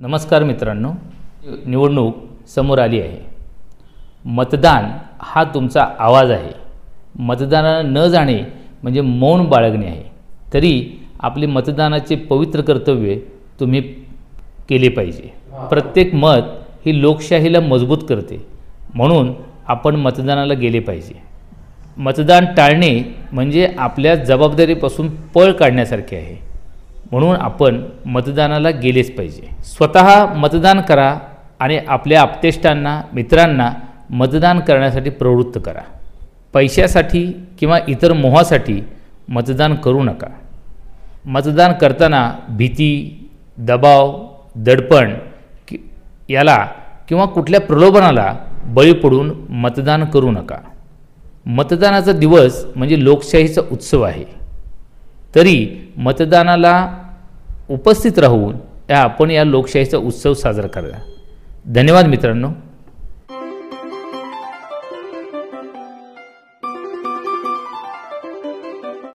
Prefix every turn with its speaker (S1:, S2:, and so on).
S1: नमस्कार मित्रांनो, निवडणूक समोर आली आहे। मतदान हा तुमचा आवाज आहे। मतदानाला न जाणे म्हणजे मौन बाळगणे आहे। तरी आपले मतदानाचे पवित्र कर्तव्य तुम्ही केले पाहिजे। प्रत्येक मत ही लोकशाहीला मजबूत करते, म्हणून आपण मतदानाला गेले पाहिजे। मतदान टाळणे म्हणजे आपल्या जबाबदारीपासून पळ काढण्यासारखे आहे, म्हणून आपण मतदानाला गेलेच पाहिजे। स्वतः मतदान करा आणि आपल्या आप्तेष्टांना, मित्रांना मतदान करण्यासाठी प्रवृत्त करा। पैशासाठी किंवा इतर मोहासाठी मतदान करू नका। मतदान करताना भीती, दबाव, दडपण याला किंवा कुठल्या प्रलोभनाला बळी पडून मतदान करू नका। मतदानाचा दिवस म्हणजे लोकशाहीचा उत्सव आहे, तरी मतदानाला उपस्थित राहून आपण या लोकशाहीचा उत्सव साजरा करा। धन्यवाद मित्रांनो।